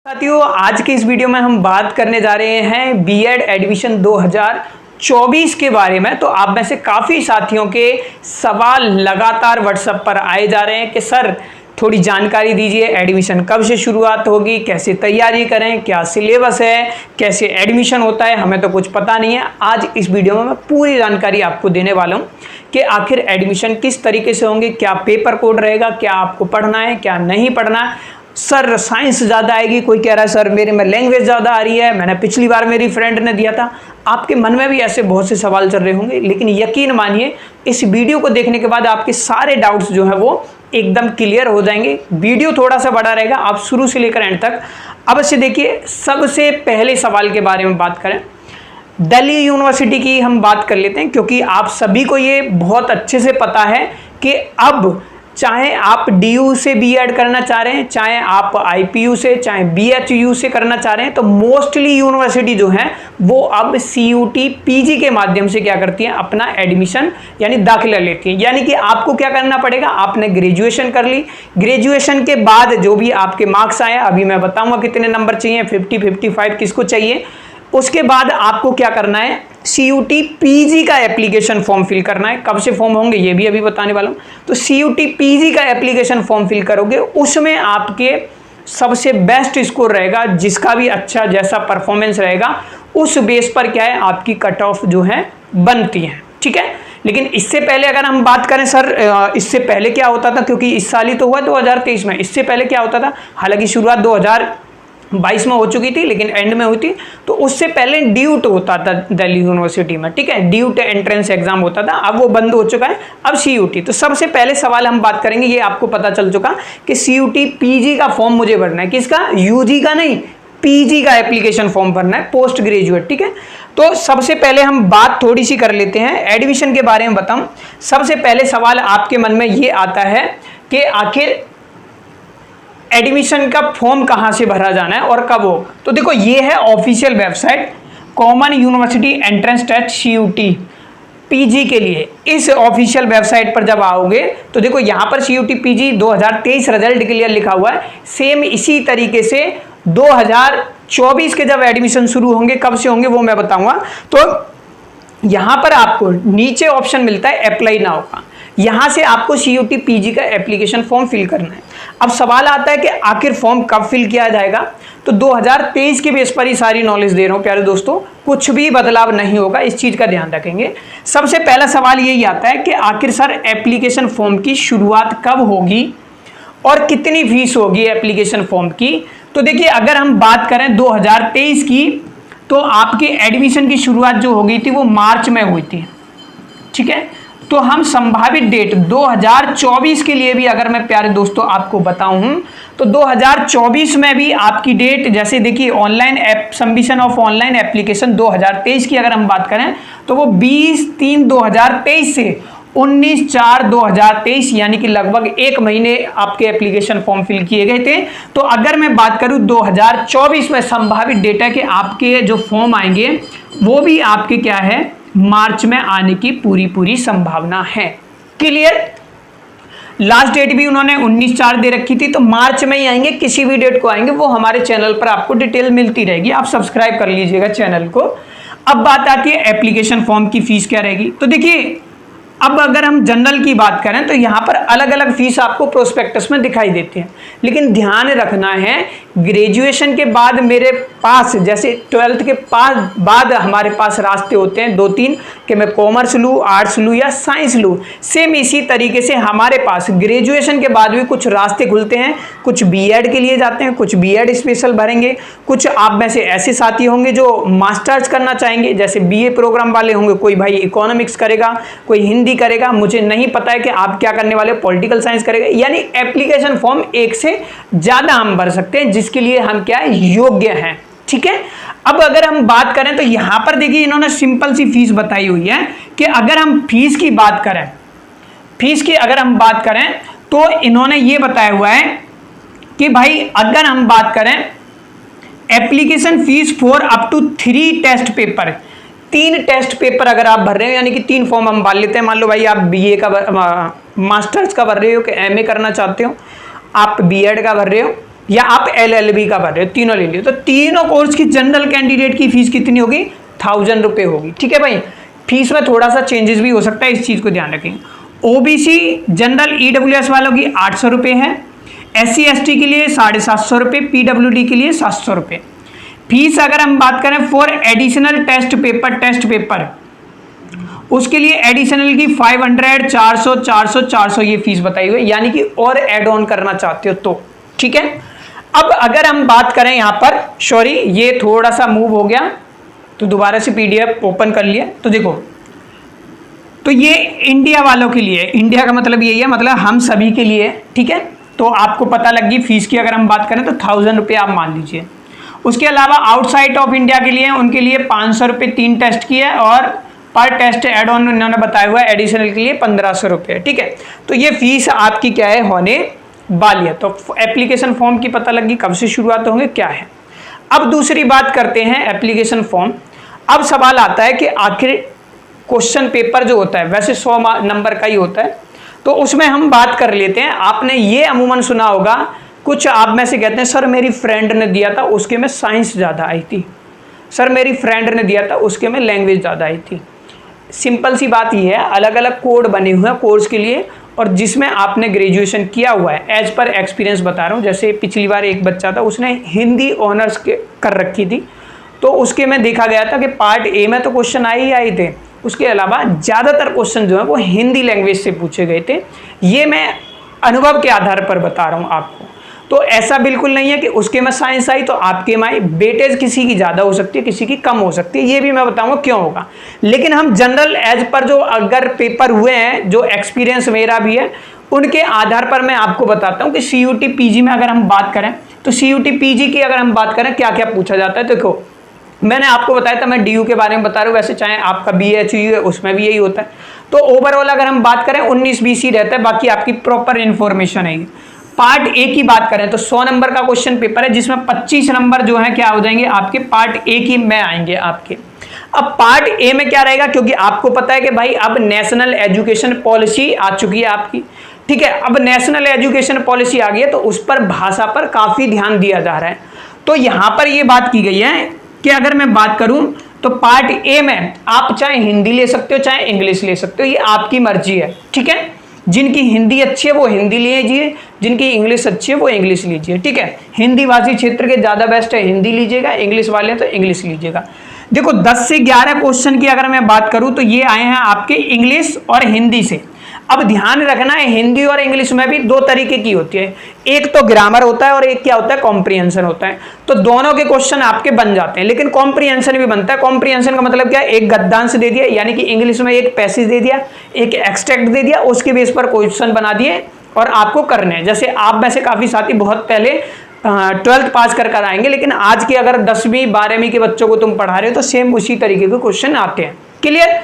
साथियों, आज के इस वीडियो में हम बात करने जा रहे हैं बीएड एडमिशन 2024 के बारे में। तो आप में से काफ़ी साथियों के सवाल लगातार व्हाट्सएप पर आए जा रहे हैं कि सर थोड़ी जानकारी दीजिए, एडमिशन कब से शुरुआत होगी, कैसे तैयारी करें, क्या सिलेबस है, कैसे एडमिशन होता है, हमें तो कुछ पता नहीं है। आज इस वीडियो में मैं पूरी जानकारी आपको देने वाला हूं कि आखिर एडमिशन किस तरीके से होंगे, क्या पेपर कोड रहेगा, क्या आपको पढ़ना है, क्या नहीं पढ़ना है। सर साइंस ज़्यादा आएगी, कोई कह रहा है सर मेरे में लैंग्वेज ज़्यादा आ रही है, मैंने पिछली बार मेरी फ्रेंड ने दिया था। आपके मन में भी ऐसे बहुत से सवाल चल रहे होंगे, लेकिन यकीन मानिए इस वीडियो को देखने के बाद आपके सारे डाउट्स जो है वो एकदम क्लियर हो जाएंगे। वीडियो थोड़ा सा बड़ा रहेगा, आप शुरू से लेकर एंड तक अवश्य देखिए। सबसे पहले सवाल के बारे में बात करें, दिल्ली यूनिवर्सिटी की हम बात कर लेते हैं, क्योंकि आप सभी को ये बहुत अच्छे से पता है कि अब चाहे आप डीयू से बीएड करना चाह रहे हैं, चाहे आप आईपीयू से, चाहे बीएचयू से करना चाह रहे हैं, तो मोस्टली यूनिवर्सिटी जो है वो अब सीयूटी पीजी के माध्यम से क्या करती हैं, अपना एडमिशन यानी दाखिला लेती हैं। यानी कि आपको क्या करना पड़ेगा, आपने ग्रेजुएशन कर ली, ग्रेजुएशन के बाद जो भी आपके मार्क्स आए, अभी मैं बताऊंगा कितने नंबर चाहिए, 50, 55 किसको चाहिए, उसके बाद आपको क्या करना है, सीयूटी पीजी का एप्लीकेशन फॉर्म फिल करना है। कब से फॉर्म होंगे ये भी अभी बताने वाला हूं। तो सीयूटी पीजी का एप्लीकेशन फॉर्म फिल करोगे, उसमें आपके सबसे बेस्ट स्कोर रहेगा, जिसका भी अच्छा जैसा परफॉर्मेंस रहेगा उस बेस पर क्या है आपकी कट ऑफ जो है बनती है, ठीक है। लेकिन इससे पहले अगर हम बात करें सर इससे पहले क्या होता था, क्योंकि इस साल ही तो हुआ 2023 में, इससे पहले क्या होता था, हालांकि शुरुआत 2022 में हो चुकी थी लेकिन एंड में हुई थी। तो उससे पहले ड्यूट होता था दिल्ली यूनिवर्सिटी में, ठीक है, ड्यूट एंट्रेंस एग्जाम होता था, अब वो बंद हो चुका है, अब सीयूटी। तो सबसे पहले सवाल हम बात करेंगे, ये आपको पता चल चुका कि सीयूटी पीजी का फॉर्म मुझे भरना है, किसका, यूजी का नहीं, पीजी का एप्लीकेशन फॉर्म भरना है, पोस्ट ग्रेजुएट, ठीक है। तो सबसे पहले हम बात थोड़ी सी कर लेते हैं एडमिशन के बारे में। बताऊं, सबसे पहले सवाल आपके मन में ये आता है कि आखिर एडमिशन का फॉर्म कहां से भरा जाना है और कब हो। तो देखो, ये है official website common university entrance test CUET PG के लिए। इस ऑफिशियल वेबसाइट पर जब आओगे तो देखो यहाँ पर सीयूटी पीजी 2023 रिजल्ट क्लियर लिखा हुआ है। सेम इसी तरीके से 2024 के जब एडमिशन शुरू होंगे, कब से होंगे वो मैं बताऊंगा। तो यहाँ पर आपको नीचे ऑप्शन मिलता है अप्लाई नाउ का, यहां से आपको सीयूटी पीजी का एप्लीकेशन फॉर्म फिल करना है। अब सवाल आता है कि आखिर फॉर्म कब फिल किया जाएगा। तो 2023 के बेस पर ही सारी नॉलेज दे रहा हूं प्यारे दोस्तों, कुछ भी बदलाव नहीं होगा, इस चीज का ध्यान रखेंगे। सबसे पहला सवाल यही आता है कि आखिर सर एप्लीकेशन फॉर्म की शुरुआत कब होगी और कितनी फीस होगी एप्लीकेशन फॉर्म की। तो देखिए, अगर हम बात करें 2023 की, तो आपके एडमिशन की शुरुआत जो हो गई थी वो मार्च में हुई थी, ठीक है। तो हम संभावित डेट 2024 के लिए भी अगर मैं प्यारे दोस्तों आपको बताऊं, तो 2024 में भी आपकी डेट, जैसे देखिए online submission of online application 2023 की अगर हम बात करें तो वो 20/3/2023 से 19/4/2023 यानी कि लगभग 1 महीने आपके एप्लीकेशन फॉर्म फिल किए गए थे। तो अगर मैं बात करूं 2024 में संभावित डेट है कि आपके जो फॉर्म आएंगे वो भी आपके क्या है, मार्च में आने की पूरी संभावना है। क्लियर। लास्ट डेट भी उन्होंने 19/4 दे रखी थी, तो मार्च में ही आएंगे, किसी भी डेट को आएंगे वो हमारे चैनल पर आपको डिटेल मिलती रहेगी, आप सब्सक्राइब कर लीजिएगा चैनल को। अब बात आती है एप्लीकेशन फॉर्म की फीस क्या रहेगी। तो देखिए, अब अगर हम जनरल की बात करें तो यहाँ पर अलग अलग फीस आपको प्रोस्पेक्टस में दिखाई देती है, लेकिन ध्यान रखना है ग्रेजुएशन के बाद मेरे पास, जैसे 12th के बाद हमारे पास रास्ते होते हैं 2-3 कि मैं कॉमर्स लूँ, आर्ट्स लूँ या साइंस लूँ। सेम इसी तरीके से हमारे पास ग्रेजुएशन के बाद भी कुछ रास्ते खुलते हैं, कुछ बीएड के लिए जाते हैं, कुछ बीएड स्पेशल भरेंगे, कुछ आप में से ऐसे साथी होंगे जो मास्टर्स करना चाहेंगे, जैसे बीए प्रोग्राम वाले होंगे, कोई भाई इकोनॉमिक्स करेगा, कोई हिंदी करेगा, मुझे नहीं पता है कि आप क्या करने वाले, पॉलिटिकल साइंस करेगा। यानी एप्लीकेशन फॉर्म एक से ज्यादा हम भर सकते हैं, जिसके लिए हम क्या है, योग्य हैं, ठीक है। अब अगर हम बात करें तो यहां पर देखिए इन्होंने सिंपल सी फीस बताई हुई है कि अगर हम फीस की बात करें, तो इन्होंने ये बताया हुआ है कि भाई अगर हम बात करें application fee for up to 3 test paper, 3 test paper अगर आप भर रहे हो, यानी कि 3 फॉर्म हम भर लेते हैं। मान लो भाई आप बीए का मास्टर्स का भर रहे हो कि एमए करना चाहते हो, आप बीएड का भर रहे हो, या आप LLB का भर रहे हो, तीनों ले लियो, तो तीनों कोर्स की जनरल कैंडिडेट की फीस कितनी होगी? 1000 रुपये होगी। ठीक है भाई, फीस में थोड़ा सा चेंजेस भी हो सकता है, इस चीज को ध्यान रखेंगे। OBC जनरल EWS वालों की 800 रुपये है, SC ST के लिए 750 रुपये, PWD के लिए 700 रुपये। फीस अगर हम बात करें फॉर एडिशनल टेस्ट पेपर उसके लिए एडिशनल की 500, 400, 400, 400 ये फीस बताई हुई है, यानी कि और ऐड ऑन करना चाहते हो तो। ठीक है, अब अगर हम बात करें यहाँ पर, सॉरी ये थोड़ा सा मूव हो गया तो दोबारा से PDF ओपन कर लिया, तो देखो, तो ये इंडिया वालों के लिए, इंडिया का मतलब यही है, मतलब हम सभी के लिए। ठीक है, तो आपको पता लग गई फीस की। अगर हम बात करें तो 1000 रुपये आप मान लीजिए। उसके अलावा आउटसाइड ऑफ इंडिया के लिए, उनके लिए 500 रुपये 3 टेस्ट की है, और पर टेस्ट एड ऑन उन्होंने बताया हुआ है एडिशनल के लिए 1500 रुपये। ठीक है, तो ये फीस आपकी क्या है होने वाली है। तो एप्लीकेशन फॉर्म की पता लगी कब से शुरुआत होंगे क्या है। अब दूसरी बात करते हैं एप्लीकेशन फॉर्म। अब सवाल आता है कि आखिर क्वेश्चन पेपर जो होता है वैसे 100 नंबर का ही होता है, तो उसमें हम बात कर लेते हैं। आपने ये अमूमन सुना होगा, कुछ आप में से कहते हैं सर मेरी फ्रेंड ने दिया था उसके में साइंस ज़्यादा आई थी, सर मेरी फ्रेंड ने दिया था उसके में लैंग्वेज ज़्यादा आई थी। सिंपल सी बात ये है, अलग अलग कोड बने हुए हैं कोर्स के लिए, और जिसमें आपने ग्रेजुएशन किया हुआ है, एज पर एक्सपीरियंस बता रहा हूँ। जैसे पिछली बार एक बच्चा था, उसने हिंदी ऑनर्स कर रखी थी, तो उसके में देखा गया था कि पार्ट ए में तो क्वेश्चन आए ही आए थे, उसके अलावा ज़्यादातर क्वेश्चन जो है वो हिंदी लैंग्वेज से पूछे गए थे। ये मैं अनुभव के आधार पर बता रहा हूँ आपको। तो ऐसा बिल्कुल नहीं है कि उसके में साइंस आई तो आपके में आई। वेटेज किसी की ज़्यादा हो सकती है, किसी की कम हो सकती है, ये भी मैं बताऊंगा क्यों होगा। लेकिन हम जनरल एज पर जो अगर पेपर हुए हैं, जो एक्सपीरियंस मेरा भी है, उनके आधार पर मैं आपको बताता हूँ कि CUT PG में अगर हम बात करें तो CUT PG की अगर हम बात करें क्या क्या पूछा जाता है। देखो, मैंने आपको बताया था, मैं DU के बारे में बता रहा हूँ, वैसे चाहे आपका BHU है उसमें भी यही होता है। तो ओवरऑल अगर हम बात करें 19-20 रहता है, बाकी आपकी प्रॉपर इन्फॉर्मेशन है। पार्ट ए की बात करें तो 100 नंबर का क्वेश्चन पेपर है, जिसमें 25 नंबर जो है क्या हो जाएंगे आपके पार्ट ए की में आएंगे आपके। अब पार्ट ए में क्या रहेगा, क्योंकि आपको पता है कि भाई अब नेशनल एजुकेशन पॉलिसी आ चुकी है आपकी। ठीक है, अब नेशनल एजुकेशन पॉलिसी आ गई है, तो उस पर भाषा पर काफी ध्यान दिया जा रहा है। तो यहां पर ये बात की गई है कि अगर मैं बात करूं तो पार्ट ए में आप चाहे हिंदी ले सकते हो चाहे इंग्लिश ले सकते हो, ये आपकी मर्जी है। ठीक है, जिनकी हिंदी अच्छी है वो हिंदी लीजिए, जिनकी इंग्लिश अच्छी है वो इंग्लिश लीजिए। ठीक है, हिंदी भाषी क्षेत्र के ज़्यादा बेस्ट है हिंदी लीजिएगा, इंग्लिश वाले हैं तो इंग्लिश लीजिएगा। देखो 10 से 11 क्वेश्चन की अगर मैं बात करूं तो ये आए हैं आपके इंग्लिश और हिंदी से। अब ध्यान रखना है, हिंदी और इंग्लिश में भी दो तरीके की होती है, एक तो ग्रामर होता है और एक क्या होता है कॉम्प्रिहेंशन होता है। तो दोनों के क्वेश्चन आपके बन जाते हैं, लेकिन कॉम्प्रिहेंशन भी बनता है। कॉम्प्रिहेंशन का मतलब क्या है, एक गद्यांश दे दिया, यानी कि इंग्लिश में एक पैसेज दे दिया, एक एक्सट्रैक्ट दे दिया, उसके बेस पर क्वेश्चन बना दिए और आपको करने हैं। जैसे आप में से काफी साथी बहुत पहले 12th पास कर आएंगे, लेकिन आज के अगर 10वीं 12वीं के बच्चों को तुम पढ़ा रहे हो तो सेम उसी तरीके के क्वेश्चन आते हैं। क्लियर?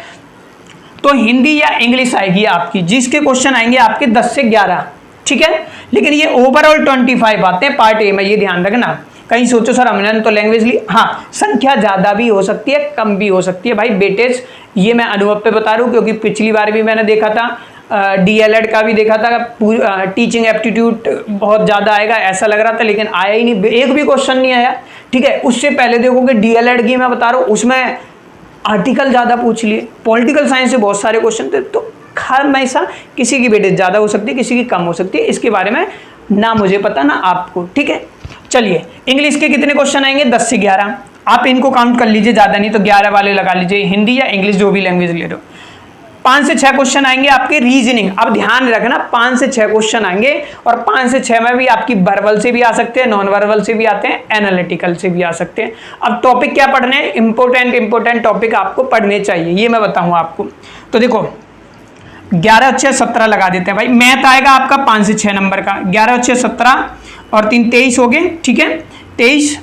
तो हिंदी या इंग्लिश आएगी आपकी, जिसके क्वेश्चन आएंगे आपके 10 से 11। ठीक है, लेकिन ये ओवरऑल 25 आते हैं पार्ट ए में, ये ध्यान रखना। कहीं सोचो सर हमने तो लैंग्वेज ली, हाँ संख्या ज्यादा भी हो सकती है कम भी हो सकती है भाई। वेटेज ये मैं अनुभव पे बता रहा हूँ, क्योंकि पिछली बार भी मैंने देखा था, DLED का भी देखा था, टीचिंग एप्टीट्यूड बहुत ज़्यादा आएगा ऐसा लग रहा था, लेकिन आया ही नहीं, एक भी क्वेश्चन नहीं आया। ठीक है, उससे पहले देखोगे DLED की मैं बता रहा हूँ, उसमें आर्टिकल ज़्यादा पूछ लिए, पॉलिटिकल साइंस से बहुत सारे क्वेश्चन थे। तो हमेशा किसी की वेटेज ज़्यादा हो सकती है, किसी की कम हो सकती है, इसके बारे में ना मुझे पता ना आपको। ठीक है, चलिए इंग्लिश के कितने क्वेश्चन आएंगे, 10 से 11, आप इनको काउंट कर लीजिए, ज़्यादा नहीं तो 11 वाले लगा लीजिए, हिंदी या इंग्लिश जो भी लैंग्वेज ले रहे हो। 5 से 6 क्वेश्चन आएंगे आपके रीजनिंग। अब ध्यान रखना 5 से 6 क्वेश्चन आएंगे, और 5 से 6 में भी आपकी वर्बल से भी आ सकते हैं, नॉन वर्बल से भी आते हैं, एनालिटिकल से भी आ सकते हैं। अब टॉपिक क्या पढ़ने हैं, इंपॉर्टेंट टॉपिक आपको पढ़ने चाहिए, ये मैं बताऊँ आपको। तो देखो 11 अच्छे 17 लगा देते हैं भाई। मैथ आएगा आपका 5 से 6 नंबर का, 11 अच्छे 17 और 3 23 हो गए। ठीक है, 23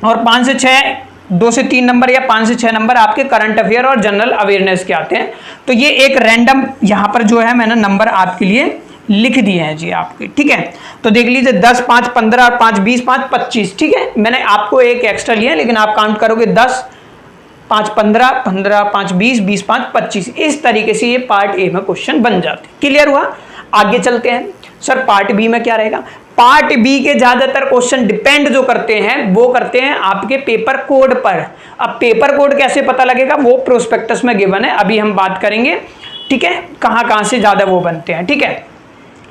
और 5 से 6 2 से 3 नंबर या 5 से 6 नंबर आपके करंट अफेयर और जनरल अवेयरनेस के आते हैं। तो ये एक रैंडम यहाँ पर जो है मैंने नंबर आपके लिए लिख दिए हैं जी आपके। ठीक है, तो देख लीजिए 10, 5, 15, 5, 20, 5, 25। ठीक है, मैंने आपको एक एक्स्ट्रा लिया है, लेकिन आप काउंट करोगे 10, 5, 15, 15, 5, 20, 20, 5, 25। इस तरीके से ये पार्ट ए में क्वेश्चन बन जाते हैं। क्लियर हुआ? आगे चलते हैं। सर पार्ट बी में क्या रहेगा? पार्ट बी के ज्यादातर क्वेश्चन डिपेंड जो करते हैं वो करते हैं आपके पेपर कोड पर। अब पेपर कोड कैसे पता लगेगा वो प्रोस्पेक्टस में गिवन है, अभी हम बात करेंगे, ठीक है, कहां कहां से ज्यादा वो बनते हैं, ठीक है।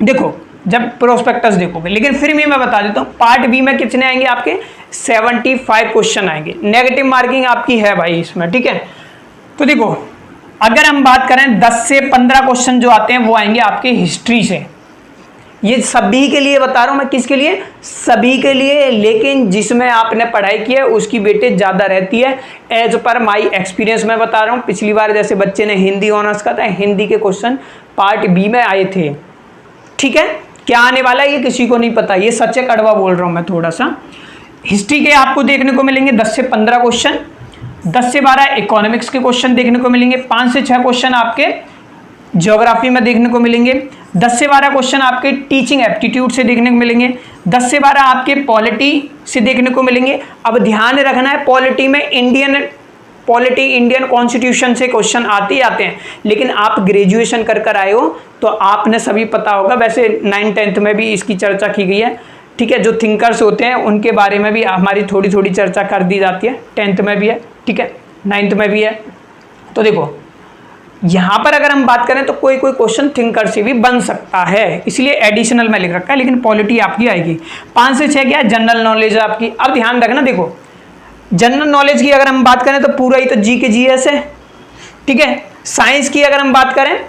देखो जब प्रोस्पेक्टस देखोगे, लेकिन फिर भी मैं बता देता हूं पार्ट बी में कितने आएंगे आपके 75 क्वेश्चन आएंगे, नेगेटिव मार्किंग आपकी है भाई इसमें, ठीक है। तो देखो अगर हम बात करें 10 से 15 क्वेश्चन जो आते हैं वो आएंगे आपके हिस्ट्री से। ये सभी के लिए बता रहा हूं मैं, किसके लिए, सभी के लिए, लेकिन जिसमें आपने पढ़ाई की है उसकी वेटेज ज्यादा रहती है। एज पर माई एक्सपीरियंस मैं बता रहा हूं, पिछली बार जैसे बच्चे ने हिंदी ऑनर्स का था, हिंदी के क्वेश्चन पार्ट बी में आए थे, ठीक है। क्या आने वाला है ये किसी को नहीं पता, ये सच्चे कड़वा बोल रहा हूं मैं थोड़ा सा। हिस्ट्री के आपको देखने को मिलेंगे 10 से 15 क्वेश्चन, 10 से 12 इकोनॉमिक्स के क्वेश्चन देखने को मिलेंगे, 5 से 6 क्वेश्चन आपके ज्योग्राफी में देखने को मिलेंगे, 10 से 12 क्वेश्चन आपके टीचिंग एप्टीट्यूड से देखने को मिलेंगे, 10 से 12 आपके पॉलिटी से देखने को मिलेंगे। अब ध्यान रखना है पॉलिटी में इंडियन कॉन्स्टिट्यूशन से क्वेश्चन आते ही आते हैं, लेकिन आप ग्रेजुएशन कर आए हो तो आपने सभी पता होगा, वैसे 9th-10th में भी इसकी चर्चा की गई है, ठीक है। जो थिंकर्स होते हैं उनके बारे में भी हमारी थोड़ी थोड़ी चर्चा कर दी जाती है, 10th में भी है, ठीक है, 9th में भी है। तो देखो यहां पर अगर हम बात करें तो कोई कोई क्वेश्चन थिंकर से भी बन सकता है, इसलिए एडिशनल में लिख रखा है, लेकिन पॉलिटी आपकी आएगी। 5 से 6 क्या जनरल नॉलेज है आपकी। अब ध्यान रखना, देखो जनरल नॉलेज की अगर हम बात करें तो पूरा ही तो जी के जीएस है, ठीक है। साइंस की अगर हम बात करें,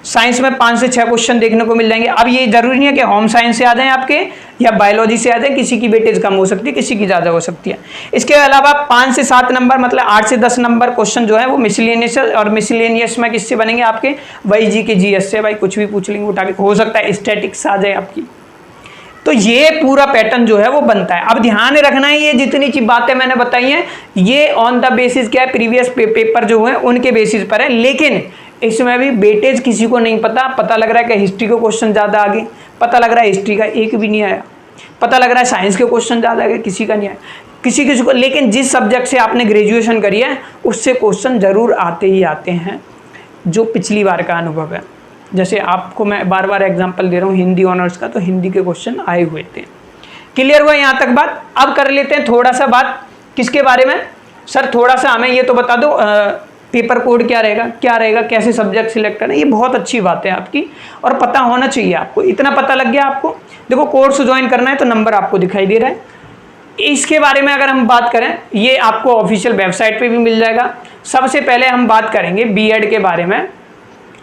साइंस में 5 से 6 क्वेश्चन देखने को मिल जाएंगे। अब ये जरूरी नहीं है कि होम साइंस से आ जाए आपके या बायोलॉजी से आ जाए, किसी की वेटेज कम हो सकती है, किसी की ज्यादा हो सकती है। इसके अलावा 5 से 7 नंबर मतलब 8 से 10 नंबर क्वेश्चन जो है वो मिसलेनियस, और मिसलेनियस में किससे बनेंगे आपके, वही जी के जीएस से, भाई कुछ भी पूछ लेंगे उठा के, हो सकता है स्टैटिक्स आ जाए आपकी। तो ये पूरा पैटर्न जो है वो बनता है। अब ध्यान रखना है ये जितनी चीज बातें मैंने बताई हैं ये ऑन द बेसिस क्या है, प्रीवियस पेपर जो है उनके बेसिस पर है, लेकिन इसमें भी वेटेज किसी को नहीं पता लग रहा है कि हिस्ट्री के क्वेश्चन ज़्यादा आगे, पता लग रहा है हिस्ट्री का एक भी नहीं आया, पता लग रहा है साइंस के क्वेश्चन ज़्यादा आगे, किसी का नहीं आया, किसी को, लेकिन जिस सब्जेक्ट से आपने ग्रेजुएशन करी है उससे क्वेश्चन जरूर आते ही आते हैं, जो पिछली बार का अनुभव है। जैसे आपको मैं बार बार एग्जाम्पल दे रहा हूँ हिंदी ऑनर्स का, तो हिंदी के क्वेश्चन आए हुए थे। क्लियर हुआ यहाँ तक बात। अब कर लेते हैं थोड़ा सा बात किसके बारे में, सर थोड़ा सा हमें ये तो बता दो पेपर कोड क्या रहेगा, कैसे सब्जेक्ट सिलेक्ट करना। ये बहुत अच्छी बात है आपकी और पता होना चाहिए आपको, इतना पता लग गया आपको। देखो कोर्स ज्वाइन करना है तो नंबर आपको दिखाई दे रहा है। इसके बारे में अगर हम बात करें, ये आपको ऑफिशियल वेबसाइट पे भी मिल जाएगा। सबसे पहले हम बात करेंगे बीएड के बारे में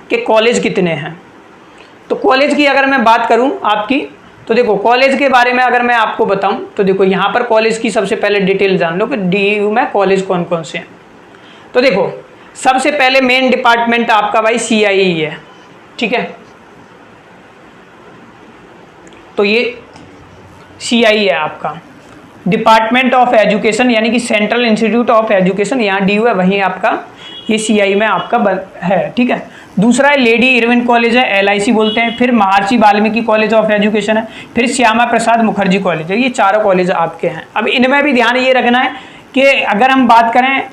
कि कॉलेज कितने हैं। तो कॉलेज की अगर मैं बात करूं आपकी, तो देखो कॉलेज के बारे में अगर मैं आपको बताऊं तो देखो यहाँ पर कॉलेज की सबसे पहले डिटेल जान लो कि डीयू में कॉलेज कौन कौन से हैं। तो देखो सबसे पहले मेन डिपार्टमेंट आपका भाई CIE है, ठीक है। तो ये CIE है आपका, डिपार्टमेंट ऑफ एजुकेशन, यानी कि सेंट्रल इंस्टीट्यूट ऑफ एजुकेशन, यहाँ DU है, वहीं आपका ये CIE में आपका है, ठीक है। दूसरा है लेडी इरविन कॉलेज है, LIC बोलते हैं। फिर महर्षि वाल्मीकि कॉलेज ऑफ एजुकेशन है। फिर श्यामा प्रसाद मुखर्जी कॉलेज है। ये चारों कॉलेज आपके हैं। अब इनमें भी ध्यान ये रखना है कि अगर हम बात करें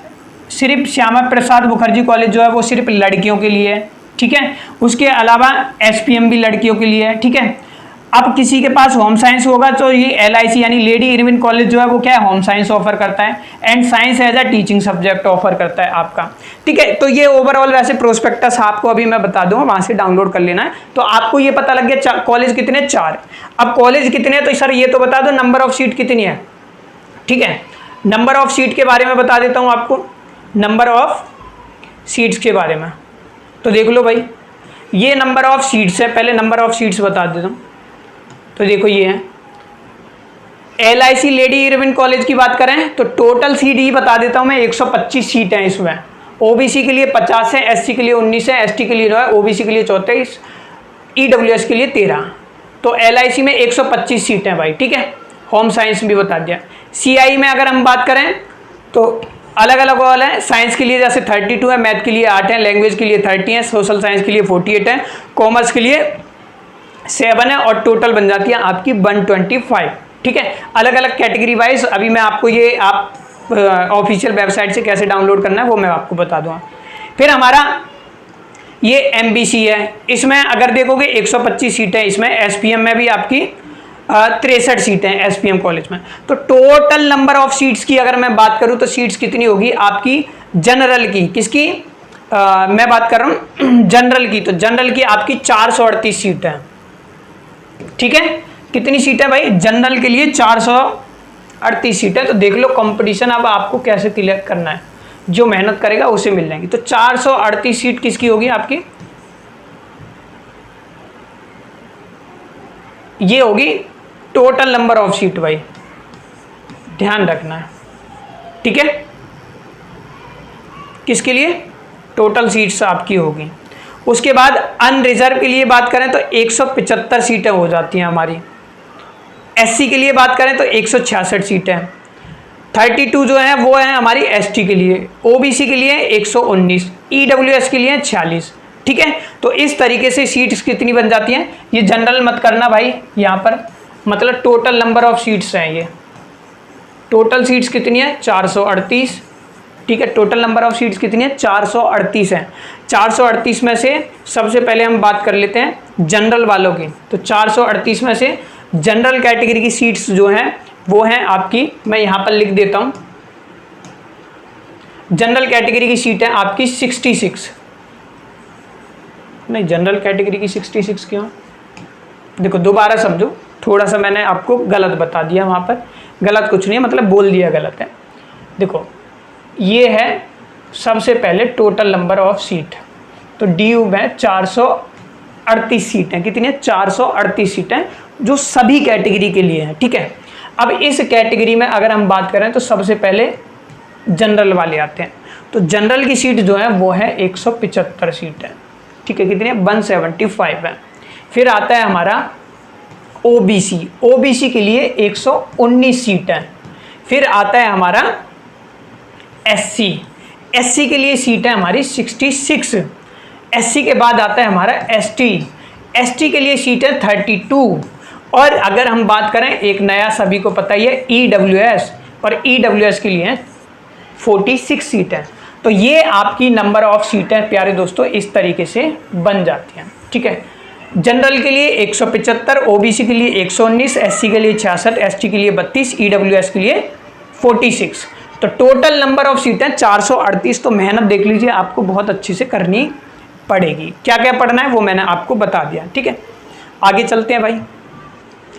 सिर्फ श्यामा प्रसाद मुखर्जी कॉलेज जो है वो सिर्फ लड़कियों के लिए है, ठीक है। उसके अलावा SPM भी लड़कियों के लिए है, ठीक है। अब किसी के पास होम साइंस होगा तो ये LIC यानी लेडी इरविन कॉलेज जो है वो क्या है, होम साइंस ऑफर करता है and science as a teaching subject offer करता है आपका, ठीक है। तो ये ओवरऑल वैसे प्रोस्पेक्टस आपको अभी मैं बता दूंगा, वहां से डाउनलोड कर लेना है। तो आपको ये पता लग गया कॉलेज कितने, 4। अब कॉलेज कितने, तो सर ये तो बता दो नंबर ऑफ सीट कितनी है, ठीक है। नंबर ऑफ सीट के बारे में बता देता हूँ आपको, नंबर ऑफ सीट्स के बारे में। तो देख लो भाई, ये नंबर ऑफ सीट्स है, पहले नंबर ऑफ सीट्स बता देता हूँ। तो देखो ये है LIC लेडी इरविन कॉलेज की बात करें तो टोटल सीट ही बता देता हूँ मैं, 125 सीट हैं इसमें। OBC के लिए 50 है, SC के लिए 19 है, ST के लिए जो है, OBC के लिए 34, EWS के लिए 13। तो LIC में 125 सीट हैं भाई, ठीक है। होम साइंस भी बता दिया। CIE में अगर हम बात करें तो अलग अलग हॉल है। साइंस के लिए जैसे 32 है, मैथ के लिए 8 है, लैंग्वेज के लिए 30 है, सोशल साइंस के लिए 48 है, कॉमर्स के लिए 7 है, और टोटल बन जाती है आपकी 125, ठीक है। अलग अलग कैटेगरी वाइज अभी मैं आपको ये आप ऑफिशियल वेबसाइट से कैसे डाउनलोड करना है वो मैं आपको बता दूँगा। फिर हमारा ये MBC है, इसमें अगर देखोगे 125 सीटें, इसमें SPM में भी आपकी 63 सीटें हैं एसपीएम कॉलेज में। तो टोटल नंबर ऑफ सीट्स की अगर मैं बात करूं तो सीट्स कितनी होगी आपकी जनरल की, किसकी मैं बात कर रहा हूं जनरल की, तो जनरल की आपकी 438 सीट है। ठीक है, कितनी सीट है भाई जनरल के लिए 438 सीट है। तो देख लो कंपटीशन अब आपको कैसे क्लियर करना है, जो मेहनत करेगा उसे मिल जाएंगी। तो 438 सीट किसकी होगी आपकी, ये होगी टोटल नंबर ऑफ सीट भाई, ध्यान रखना है। ठीक है, किसके लिए टोटल सीट्स आपकी होगी। उसके बाद अनरिजर्व के लिए बात करें तो 175 सीटें हो जाती हैं हमारी। एससी के लिए बात करें तो 166 सीटें, 32 जो है वो है हमारी एसटी के लिए, ओबीसी के लिए 119, ईडब्ल्यूएस के लिए 46। ठीक है, तो इस तरीके से सीट्स कितनी बन जाती हैं, ये जनरल मत करना भाई यहाँ पर, मतलब टोटल नंबर ऑफ सीट्स हैं ये, टोटल सीट्स कितनी है 438। ठीक है, टोटल नंबर ऑफ सीट्स कितनी है 438 है। 438 में से सबसे पहले हम बात कर लेते हैं जनरल वालों की। तो 438 में से जनरल कैटेगरी की सीट्स जो हैं वो हैं आपकी, मैं यहाँ पर लिख देता हूँ, जनरल कैटेगरी की सीट है आपकी 66। नहीं, जनरल कैटेगरी की 66 क्यों, देखो दोबारा समझो, थोड़ा सा मैंने आपको गलत बता दिया, वहाँ पर गलत कुछ नहीं है, मतलब बोल दिया गलत है। देखो ये है सबसे पहले टोटल नंबर ऑफ सीट, तो डीयू में 438 सीटें, कितनी है 438 सीटें, जो सभी कैटेगरी के लिए हैं। ठीक है, अब इस कैटेगरी में अगर हम बात करें तो सबसे पहले जनरल वाले आते हैं। तो जनरल की सीट जो है वो है 175 सीट है। ठीक है, कितनी है 175 है। फिर आता है हमारा ओबीसी, ओबीसी के लिए 119 सीट है। फिर आता है हमारा एससी, एससी के लिए सीट है हमारी 66। एससी के बाद आता है हमारा एसटी, एसटी के लिए सीट है 32। और अगर हम बात करें एक नया सभी को पता ही है ईडब्ल्यूएस, और ईडब्ल्यूएस के लिए 46 सीट है। तो ये आपकी नंबर ऑफ सीटें प्यारे दोस्तों इस तरीके से बन जाती हैं। ठीक है, जनरल के लिए 175, ओबीसी के लिए 119, एससी के लिए 66, एसटी के लिए 32, ईडब्ल्यूएस के लिए 46। तो टोटल नंबर ऑफ सीटें 438। तो मेहनत देख लीजिए, आपको बहुत अच्छे से करनी पड़ेगी। क्या क्या पढ़ना है वो मैंने आपको बता दिया। ठीक है, आगे चलते हैं भाई,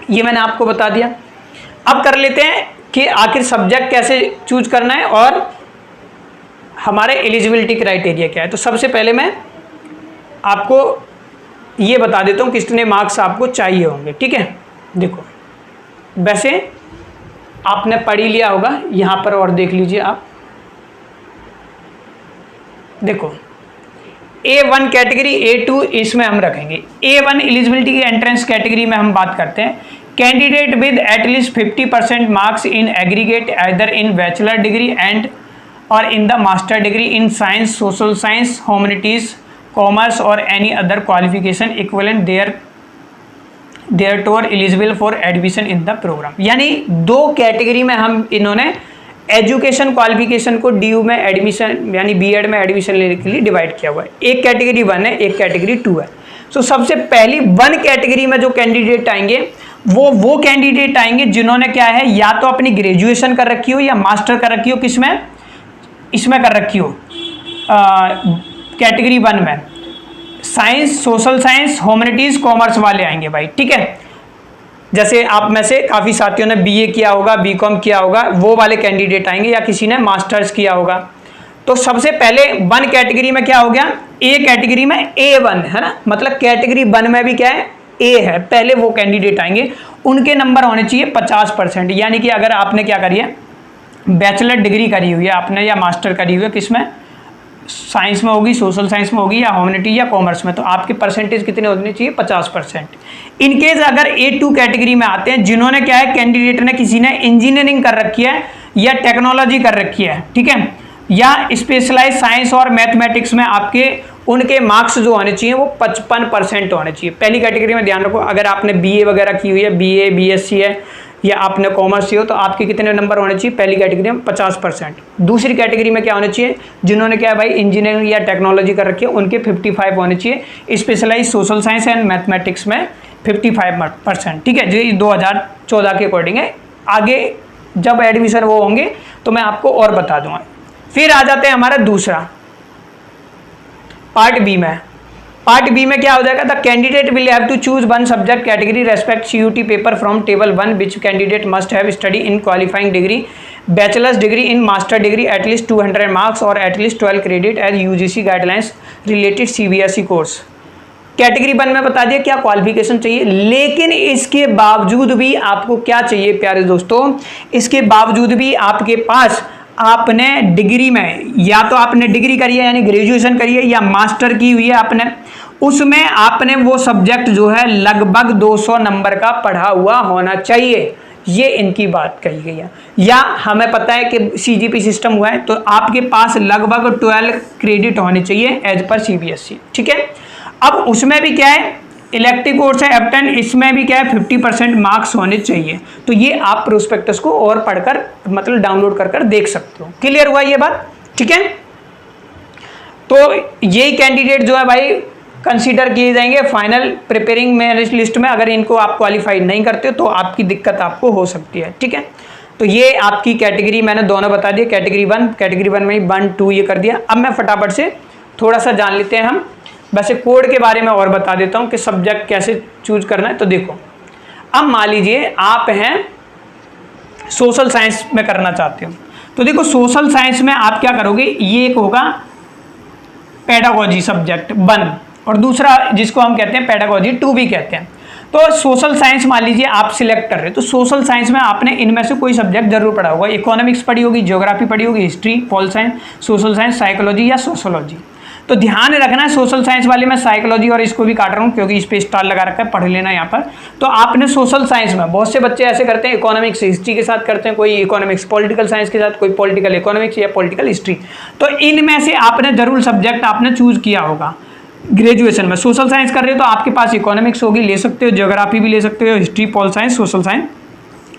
ये मैंने आपको बता दिया। अब कर लेते हैं कि आखिर सब्जेक्ट कैसे चूज करना है और हमारे एलिजिबिलिटी क्राइटेरिया क्या है। तो सबसे पहले मैं आपको ये बता देता हूँ कितने मार्क्स आपको चाहिए होंगे। ठीक है, देखो वैसे आपने पढ़ ही लिया होगा यहाँ पर, और देख लीजिए आप, देखो A1 कैटेगरी, A2 इसमें हम रखेंगे। A1 एलिजिबिलिटी की एंट्रेंस कैटेगरी में हम बात करते हैं, candidate with at least 50% marks in aggregate either in bachelor degree and और in the master degree in science, social science, humanities, commerce और any other qualification equivalent thereto eligible for admission in the programme. यानी दो category में हम इन्होंने education qualification को DU में admission यानी बीएड में एडमिशन लेने के लिए डिवाइड किया हुआ है। एक कैटेगरी 1 है, एक कैटेगरी 2 है। तो सबसे पहली 1 कैटेगरी में जो कैंडिडेट आएंगे वो कैंडिडेट आएंगे जिन्होंने क्या है, या तो अपनी ग्रेजुएशन कर रखी हो या मास्टर कर रखी हो, किसमें, इसमें कर रखी हो कैटेगरी 1 में, science, social science, humanities, commerce वाले आएंगे भाई। ठीक है, जैसे आप में से काफ़ी साथियों ने बीए किया होगा, बीकॉम किया होगा, वो वाले कैंडिडेट आएंगे, या किसी ने मास्टर्स किया होगा। तो सबसे पहले 1 कैटेगरी में क्या हो गया, ए कैटेगरी में A1 है ना, मतलब कैटेगरी 1 में भी क्या है, ए है, पहले वो कैंडिडेट आएंगे, उनके नंबर होने चाहिए 50%। यानी कि अगर आपने क्या करी है, बैचलर डिग्री करी हुई है आपने या मास्टर करी हुई है, किसमें, साइंस में होगी, सोशल साइंस में होगी, या ह्यूमैनिटी या कॉमर्स में, तो आपके परसेंटेज कितने होने चाहिए 50%। इनकेस अगर A2 कैटेगरी में आते हैं, जिन्होंने क्या है, कैंडिडेट ने किसी ने इंजीनियरिंग कर रखी है या टेक्नोलॉजी कर रखी है, ठीक है, या स्पेशलाइज साइंस और मैथमेटिक्स में आपके उनके मार्क्स जो होने चाहिए वो 55% होने चाहिए। पहली कैटेगरी में ध्यान रखो, अगर आपने बीए वगैरह की हुई है, बीए बीएससी है, या आपने कॉमर्स की हो, तो आपके कितने नंबर होने चाहिए, पहली कैटेगरी में 50%। दूसरी कैटेगरी में क्या होने चाहिए, जिन्होंने क्या है भाई इंजीनियरिंग या टेक्नोलॉजी कर रखी है, उनके 55 होने चाहिए। Specialize social science and mathematics में 55%, ठीक है जी, 2014 के अकॉर्डिंग है। आगे जब एडमिशन वो होंगे तो मैं आपको और बता दूंगा। फिर आ जाते हैं हमारा दूसरा पार्ट बी में। पार्ट बी में क्या हो जाएगा, the candidate will have to choose one subject category respect CUT paper from table 1 which candidate must have study in qualifying degree, bachelor's degree in master degree at least 200 marks और at least 12 credit as UGC guidelines related CBSE course. Category 1 में बता दिया क्या qualification चाहिए, लेकिन इसके बावजूद भी आपको क्या चाहिए प्यारे दोस्तों, इसके बावजूद भी आपके पास आपने डिग्री में या तो आपने डिग्री करी है यानी ग्रेजुएशन करी है या मास्टर की हुई है आपने, उसमें आपने वो सब्जेक्ट जो है लगभग 200 नंबर का पढ़ा हुआ होना चाहिए, ये इनकी बात कही गई है। या हमें पता है कि CGP सिस्टम हुआ है तो आपके पास लगभग 12 क्रेडिट होने चाहिए एज पर CBSE, ठीक है। अब उसमें भी क्या है, इलेक्टिव कोर्स है F10, इसमें भी क्या है 50% मार्क्स होने चाहिए। तो ये आप प्रोस्पेक्टस को और पढ़कर मतलब डाउनलोड कर देख सकते हो। क्लियर हुआ ये बात, ठीक है। तो यही कैंडिडेट जो है भाई कंसीडर किए जाएंगे फाइनल प्रिपेयरिंग मेरिट लिस्ट में। अगर इनको आप क्वालिफाई नहीं करते तो आपकी दिक्कत आपको हो सकती है, ठीक है। तो ये आपकी कैटेगरी मैंने दोनों बता दिए, कैटेगरी 1 में 1, 2 ये कर दिया। अब मैं फटाफट से थोड़ा सा जान लेते हैं हम, वैसे कोड के बारे में और बता देता हूँ कि सब्जेक्ट कैसे चूज करना है। तो देखो, अब मान लीजिए आप हैं सोशल साइंस में करना चाहते हो, तो देखो सोशल साइंस में आप क्या करोगे, ये एक होगा पेडागोजी सब्जेक्ट 1 और दूसरा जिसको हम कहते हैं पेडागोजी 2 भी कहते हैं। तो सोशल साइंस मान लीजिए आप सिलेक्ट कर रहे हो, तो सोशल साइंस में आपने इनमें से कोई सब्जेक्ट जरूर पढ़ा होगा, इकोनॉमिक्स पढ़ी होगी, ज्योग्राफी पढ़ी होगी, history, pol science, social science, psychology या सोशोलॉजी। तो ध्यान रखना है सोशल साइंस वाले में साइकोलॉजी और इसको भी काट रहा हूँ क्योंकि इस पे स्टार लगा रखा है, पढ़ लेना यहाँ पर। तो आपने सोशल साइंस में बहुत से बच्चे ऐसे करते हैं इकोनॉमिक्स हिस्ट्री के साथ करते हैं, कोई इकोनॉमिक्स पॉलिटिकल साइंस के साथ, कोई पॉलिटिकल इकोनॉमिक्स या पॉलिटिकल हिस्ट्री। तो इनमें से आपने जरूर सब्जेक्ट आपने चूज किया होगा। ग्रेजुएशन में सोशल साइंस कर रहे हो तो आपके पास इकोनॉमिक्स होगी, ले सकते हो, ज्योग्राफी भी ले सकते हो, history, pol science, social science,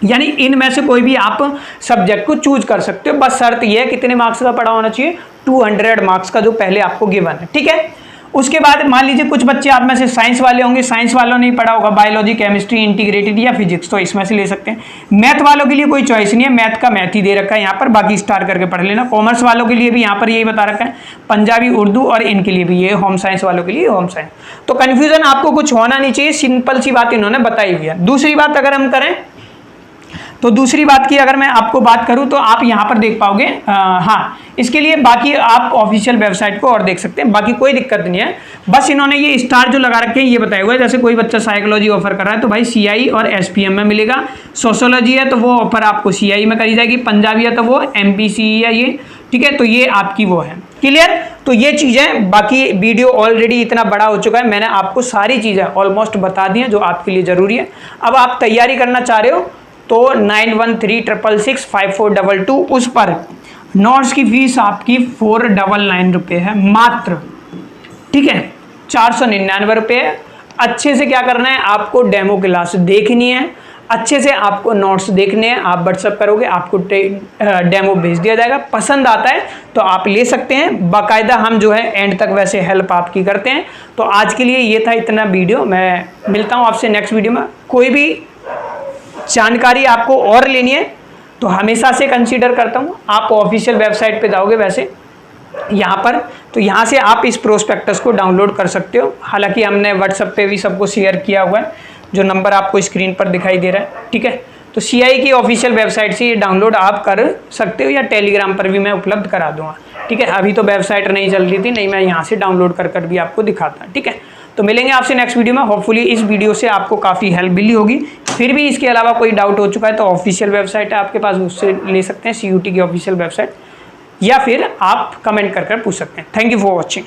यानी इनमें से कोई भी आप सब्जेक्ट को चूज कर सकते हो। बस शर्त यह है कितने मार्क्स का पढ़ा होना चाहिए, 200 मार्क्स का जो पहले आपको गिवन है, ठीक है। उसके बाद मान लीजिए कुछ बच्चे आप में से साइंस वाले होंगे, साइंस वालों ने पढ़ा होगा बायोलॉजी, केमिस्ट्री, इंटीग्रेटेड या फिजिक्स, तो इसमें से ले सकते हैं। मैथ वालों के लिए कोई चॉइस नहीं है, मैथ का मैथ ही दे रखा है यहाँ पर, बाकी स्टार करके पढ़ लेना। कॉमर्स वालों के लिए भी यहाँ पर यही बता रखा है, पंजाबी, उर्दू और इनके लिए भी ये, होम साइंस वालों के लिए होम साइंस। तो कन्फ्यूजन आपको कुछ होना नहीं चाहिए, सिंपल सी बात इन्होंने बताई हुई है। दूसरी बात अगर हम करें तो दूसरी बात की अगर मैं आपको बात करूं तो आप यहां पर देख पाओगे, हाँ इसके लिए बाकी आप ऑफिशियल वेबसाइट को और देख सकते हैं, बाकी कोई दिक्कत नहीं है। बस इन्होंने ये स्टार जो लगा रखे हैं ये बताया हुआ है, जैसे कोई बच्चा साइकोलॉजी ऑफर कर रहा है तो भाई CI और SPM में मिलेगा, सोशोलॉजी है तो वो ऑफर आपको CI में करी जाएगी, पंजाबी है तो वो MPC है ये, ठीक है। तो ये आपकी वो है, क्लियर। तो ये चीज़ें, बाकी वीडियो ऑलरेडी इतना बड़ा हो चुका है, मैंने आपको सारी चीज़ें ऑलमोस्ट बता दी हैं जो आपके लिए ज़रूरी है। अब आप तैयारी करना चाह रहे हो तो 9136654422 उस पर नोट्स की फीस आपकी 499 रुपये है मात्र, ठीक है, 499 रुपये है। अच्छे से क्या करना है, आपको डेमो क्लास देखनी है, अच्छे से आपको नोट्स देखने हैं, आप व्हाट्सअप करोगे आपको डेमो भेज दिया जाएगा। पसंद आता है तो आप ले सकते हैं, बाकायदा हम जो है एंड तक वैसे हेल्प आपकी करते हैं। तो आज के लिए ये था इतना वीडियो, मैं मिलता हूँ आपसे नेक्स्ट वीडियो में। कोई भी जानकारी आपको और लेनी है तो हमेशा से कंसीडर करता हूँ आप ऑफिशियल वेबसाइट पे जाओगे वैसे यहाँ पर, तो यहाँ से आप इस प्रोस्पेक्टस को डाउनलोड कर सकते हो। हालांकि हमने व्हाट्सएप पे भी सबको शेयर किया हुआ है, जो नंबर आपको स्क्रीन पर दिखाई दे रहा है, ठीक है। तो CI की ऑफिशियल वेबसाइट से ये डाउनलोड आप कर सकते हो या टेलीग्राम पर भी मैं उपलब्ध करा दूँगा, ठीक है। अभी तो वेबसाइट नहीं चल रही थी, नहीं मैं यहाँ से डाउनलोड कर भी आपको दिखाता, ठीक है। तो मिलेंगे आपसे नेक्स्ट वीडियो में। होपफुली इस वीडियो से आपको काफ़ी हेल्प मिली होगी। फिर भी इसके अलावा कोई डाउट हो चुका है तो ऑफिशियल वेबसाइट है आपके पास, उससे ले सकते हैं, CUT की ऑफिशियल वेबसाइट, या फिर आप कमेंट कर पूछ सकते हैं। Thank you for watching.